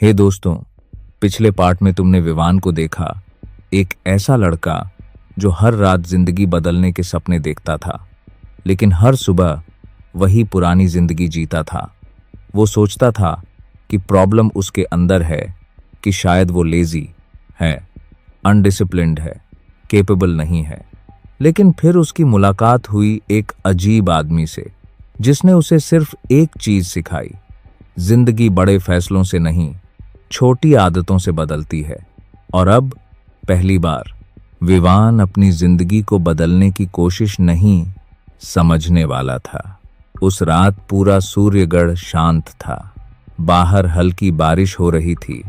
हे दोस्तों, पिछले पार्ट में तुमने विवान को देखा, एक ऐसा लड़का जो हर रात जिंदगी बदलने के सपने देखता था, लेकिन हर सुबह वही पुरानी जिंदगी जीता था। वो सोचता था कि प्रॉब्लम उसके अंदर है, कि शायद वो लेजी है, अनडिसिप्लिन्ड है, केपेबल नहीं है। लेकिन फिर उसकी मुलाकात हुई एक अजीब आदमी से, जिसने उसे सिर्फ एक चीज सिखाई: जिंदगी बड़े फैसलों से नहीं, छोटी आदतों से बदलती है। और अब पहली बार विवान अपनी जिंदगी को बदलने की कोशिश नहीं, समझने वाला था। उस रात पूरा सूर्यगढ़ शांत था, बाहर हल्की बारिश हो रही थी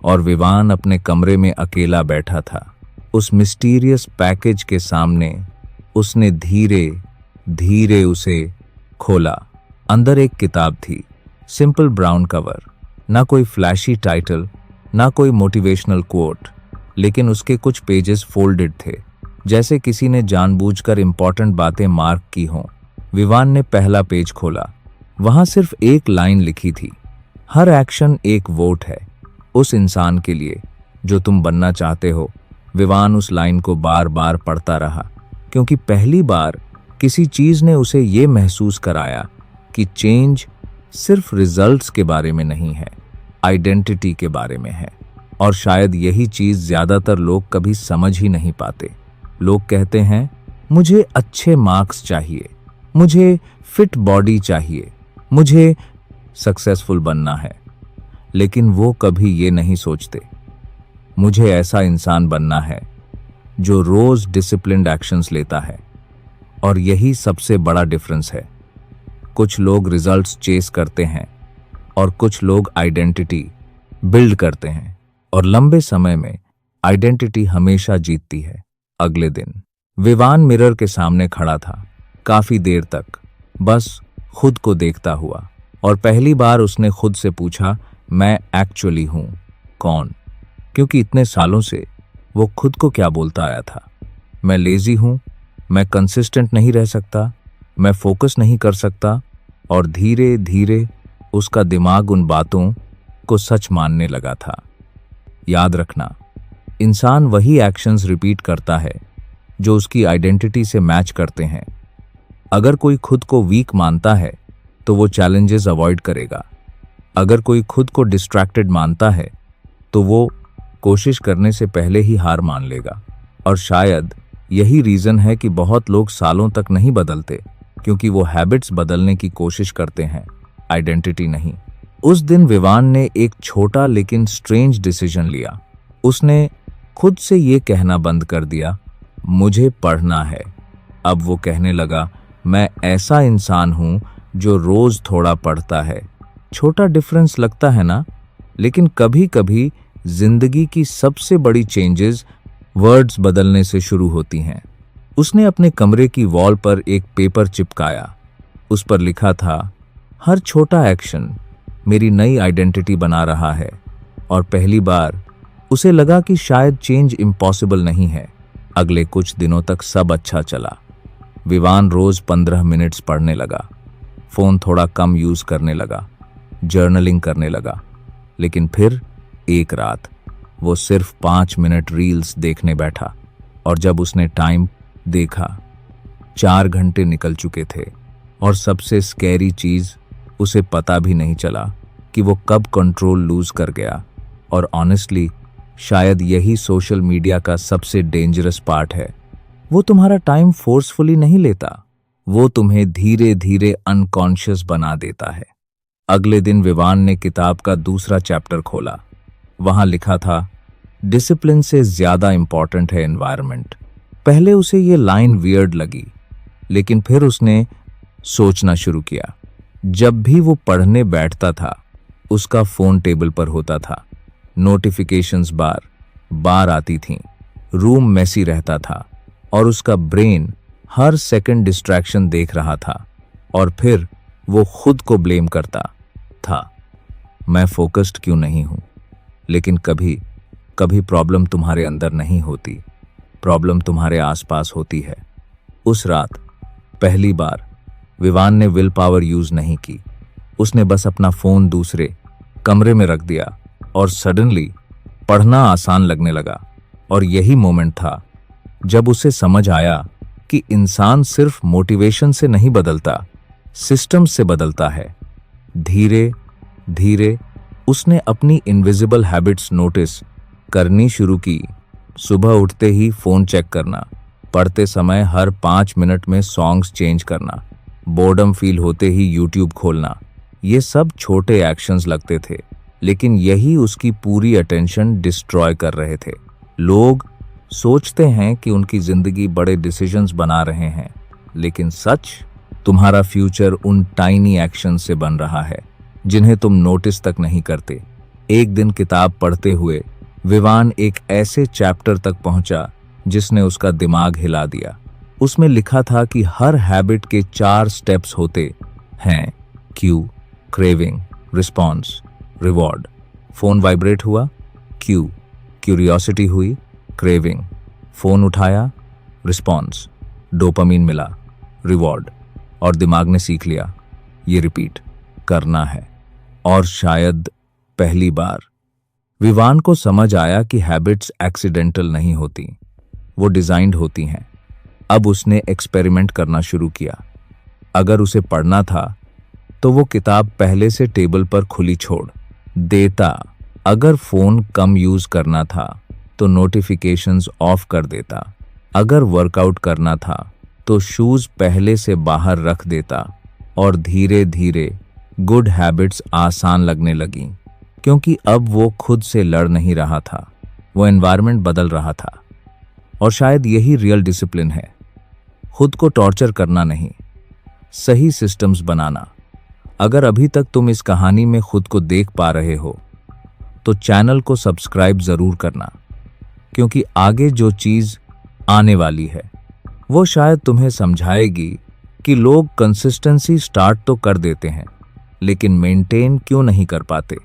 और विवान अपने कमरे में अकेला बैठा था। उस मिस्टीरियस पैकेज के सामने उसने धीरे धीरे उसे खोला। अंदर एक किताब थी, सिंपल ब्राउन कवर, ना कोई फ्लैशी टाइटल, ना कोई मोटिवेशनल कोट, लेकिन उसके कुछ पेजेस फोल्डेड थे, जैसे किसी ने जानबूझकर इंपॉर्टेंट बातें मार्क की हों। विवान ने पहला पेज खोला। वहां सिर्फ एक लाइन लिखी थी: हर एक्शन एक वोट है उस इंसान के लिए जो तुम बनना चाहते हो। विवान उस लाइन को बार बार पढ़ता रहा, क्योंकि पहली बार किसी चीज ने उसे ये महसूस कराया कि चेंज सिर्फ रिजल्ट्स के बारे में नहीं है, आइडेंटिटी के बारे में है। और शायद यही चीज ज्यादातर लोग कभी समझ ही नहीं पाते। लोग कहते हैं, मुझे अच्छे मार्क्स चाहिए, मुझे फिट बॉडी चाहिए, मुझे सक्सेसफुल बनना है, लेकिन वो कभी ये नहीं सोचते, मुझे ऐसा इंसान बनना है जो रोज डिसिप्लिन्ड एक्शंस लेता है। और यही सबसे बड़ा डिफरेंस है। कुछ लोग रिजल्ट्स चेस करते हैं और कुछ लोग आइडेंटिटी बिल्ड करते हैं, और लंबे समय में आइडेंटिटी हमेशा जीतती है। अगले दिन विवान मिरर के सामने खड़ा था, काफी देर तक बस खुद को देखता हुआ। और पहली बार उसने खुद से पूछा, मैं एक्चुअली हूं कौन? क्योंकि इतने सालों से वो खुद को क्या बोलता आया था? मैं लेजी हूं, मैं कंसिस्टेंट नहीं रह सकता, मैं फोकस नहीं कर सकता। और धीरे धीरे उसका दिमाग उन बातों को सच मानने लगा था। याद रखना, इंसान वही एक्शंस रिपीट करता है जो उसकी आइडेंटिटी से मैच करते हैं। अगर कोई खुद को वीक मानता है तो वो चैलेंजेस अवॉइड करेगा। अगर कोई खुद को डिस्ट्रैक्टेड मानता है तो वो कोशिश करने से पहले ही हार मान लेगा। और शायद यही रीजन है कि बहुत लोग सालों तक नहीं बदलते, क्योंकि वो हैबिट्स बदलने की कोशिश करते हैं, आइडेंटिटी नहीं। उस दिन विवान ने एक छोटा लेकिन स्ट्रेंज डिसीजन लिया। उसने खुद से ये कहना बंद कर दिया, मुझे पढ़ना है। अब वो कहने लगा, मैं ऐसा इंसान हूं जो रोज थोड़ा पढ़ता है। छोटा डिफरेंस लगता है ना, लेकिन कभी कभी जिंदगी की सबसे बड़ी चेंजेस वर्ड्स बदलने से शुरू होती हैं। उसने अपने कमरे की वॉल पर एक पेपर चिपकाया। उस पर लिखा था, हर छोटा एक्शन मेरी नई आइडेंटिटी बना रहा है। और पहली बार उसे लगा कि शायद चेंज इम्पॉसिबल नहीं है। अगले कुछ दिनों तक सब अच्छा चला। विवान रोज 15 मिनट्स पढ़ने लगा, फोन थोड़ा कम यूज करने लगा, जर्नलिंग करने लगा। लेकिन फिर एक रात वो सिर्फ 5 मिनट रील्स देखने बैठा, और जब उसने टाइम देखा, 4 घंटे निकल चुके थे। और सबसे स्कैरी चीज, उसे पता भी नहीं चला कि वो कब कंट्रोल लूज कर गया। और ऑनेस्टली शायद यही सोशल मीडिया का सबसे डेंजरस पार्ट है। वो तुम्हारा टाइम फोर्सफुली नहीं लेता, वो तुम्हें धीरे धीरे अनकॉन्शियस बना देता है। अगले दिन विवान ने किताब का दूसरा चैप्टर खोला। वहां लिखा था, डिसिप्लिन से ज्यादा इंपॉर्टेंट है एनवायरनमेंट। पहले उसे ये लाइन वियर्ड लगी, लेकिन फिर उसने सोचना शुरू किया। जब भी वो पढ़ने बैठता था, उसका फोन टेबल पर होता था, नोटिफिकेशंस बार बार आती थीं, रूम मेसी रहता था, और उसका ब्रेन हर सेकंड डिस्ट्रैक्शन देख रहा था। और फिर वो खुद को ब्लेम करता था, मैं फोकस्ड क्यों नहीं हूं? लेकिन कभी कभी प्रॉब्लम तुम्हारे अंदर नहीं होती, प्रॉब्लम तुम्हारे आसपास होती है। उस रात पहली बार विवान ने विल पावर यूज नहीं की। उसने बस अपना फोन दूसरे कमरे में रख दिया और सडनली पढ़ना आसान लगने लगा। और यही मोमेंट था जब उसे समझ आया कि इंसान सिर्फ मोटिवेशन से नहीं बदलता, सिस्टम से बदलता है। धीरे धीरे उसने अपनी इनविजिबल हैबिट्स नोटिस करनी शुरू की। सुबह उठते ही फोन चेक करना, पढ़ते समय हर 5 मिनट में सॉन्ग्स चेंज करना, बोर्डम फील होते ही यूट्यूब खोलना। ये सब छोटे एक्शंस लगते थे, लेकिन यही उसकी पूरी अटेंशन डिस्ट्रॉय कर रहे थे। लोग सोचते हैं कि उनकी जिंदगी बड़े डिसीजंस बना रहे हैं, लेकिन सच, तुम्हारा फ्यूचर उन टाइनी एक्शन से बन रहा है जिन्हें तुम नोटिस तक नहीं करते। एक दिन किताब पढ़ते हुए विवान एक ऐसे चैप्टर तक पहुंचा जिसने उसका दिमाग हिला दिया। उसमें लिखा था कि हर हैबिट के 4 स्टेप्स होते हैं, Q, craving, response, reward. Phone vibrate हुआ, क्यू, क्यूरियोसिटी हुई, क्रेविंग, फोन उठाया, रिस्पॉन्स, डोपामीन मिला, रिवॉर्ड, और दिमाग ने सीख लिया ये रिपीट करना है। और शायद पहली बार विवान को समझ आया कि हैबिट्स एक्सीडेंटल नहीं होती, वो डिजाइंड होती हैं। अब उसने एक्सपेरिमेंट करना शुरू किया। अगर उसे पढ़ना था तो वो किताब पहले से टेबल पर खुली छोड़ देता। अगर फोन कम यूज करना था तो नोटिफिकेशंस ऑफ कर देता। अगर वर्कआउट करना था तो शूज पहले से बाहर रख देता। और धीरे धीरे गुड हैबिट्स आसान लगने लगीं, क्योंकि अब वो खुद से लड़ नहीं रहा था, वो एनवायरनमेंट बदल रहा था। और शायद यही रियल डिसिप्लिन है, खुद को टॉर्चर करना नहीं, सही सिस्टम्स बनाना। अगर अभी तक तुम इस कहानी में खुद को देख पा रहे हो तो चैनल को सब्सक्राइब जरूर करना, क्योंकि आगे जो चीज आने वाली है वो शायद तुम्हें समझाएगी कि लोग कंसिस्टेंसी स्टार्ट तो कर देते हैं, लेकिन मेंटेन क्यों नहीं कर पाते।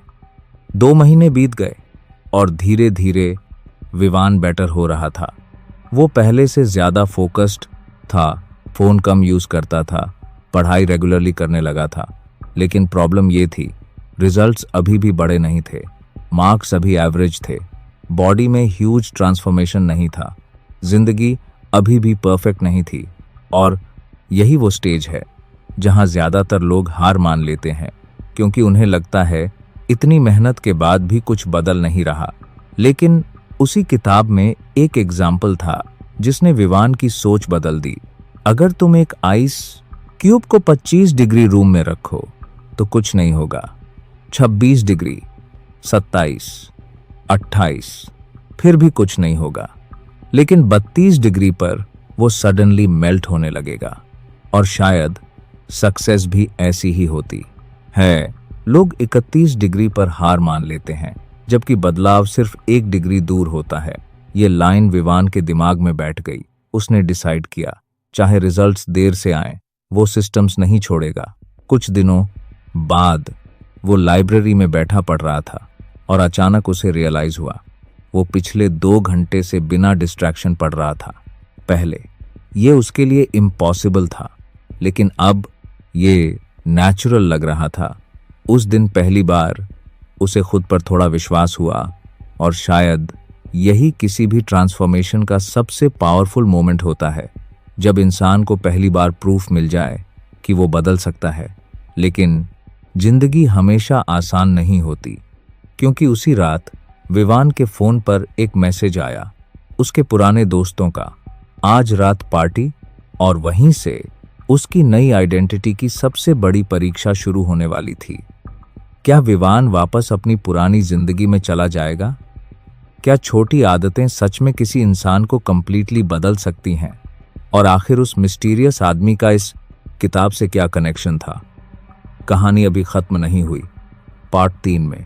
2 महीने बीत गए और धीरे धीरे विवान बेटर हो रहा था। वो पहले से ज्यादा फोकस्ड था, फोन कम यूज करता था, पढ़ाई रेगुलरली करने लगा था। लेकिन प्रॉब्लम ये थी, रिजल्ट्स अभी भी बड़े नहीं थे, मार्क्स अभी एवरेज थे, बॉडी में ह्यूज ट्रांसफॉर्मेशन नहीं था, जिंदगी अभी भी परफेक्ट नहीं थी। और यही वो स्टेज है जहां ज्यादातर लोग हार मान लेते हैं, क्योंकि उन्हें लगता है इतनी मेहनत के बाद भी कुछ बदल नहीं रहा। लेकिन उसी किताब में एक एग्जाम्पल था जिसने विवान की सोच बदल दी। अगर तुम एक आइस क्यूब को 25 डिग्री रूम में रखो तो कुछ नहीं होगा, 26 डिग्री, 27, 28, फिर भी कुछ नहीं होगा। लेकिन 32 डिग्री पर वो सडनली मेल्ट होने लगेगा। और शायद सक्सेस भी ऐसी ही होती है। लोग 31 डिग्री पर हार मान लेते हैं, जबकि बदलाव सिर्फ 1 डिग्री दूर होता है। ये लाइन विवान के दिमाग में बैठ गई। उसने डिसाइड किया, चाहे रिजल्ट्स देर से आए, वो सिस्टम्स नहीं छोड़ेगा। कुछ दिनों बाद वो लाइब्रेरी में बैठा पढ़ रहा था और अचानक उसे रियलाइज हुआ वो पिछले 2 घंटे से बिना डिस्ट्रैक्शन पढ़ रहा था। पहले ये उसके लिए इम्पॉसिबल था, लेकिन अब ये नेचुरल लग रहा था। उस दिन पहली बार उसे खुद पर थोड़ा विश्वास हुआ। और शायद यही किसी भी ट्रांसफॉर्मेशन का सबसे पावरफुल मोमेंट होता है, जब इंसान को पहली बार प्रूफ मिल जाए कि वो बदल सकता है। लेकिन जिंदगी हमेशा आसान नहीं होती, क्योंकि उसी रात विवान के फोन पर एक मैसेज आया उसके पुराने दोस्तों का, आज रात पार्टी। और वहीं से उसकी नई आइडेंटिटी की सबसे बड़ी परीक्षा शुरू होने वाली थी। क्या विवान वापस अपनी पुरानी जिंदगी में चला जाएगा? क्या छोटी आदतें सच में किसी इंसान को कंप्लीटली बदल सकती हैं? और आखिर उस मिस्टीरियस आदमी का इस किताब से क्या कनेक्शन था? कहानी अभी खत्म नहीं हुई, पार्ट 3 में।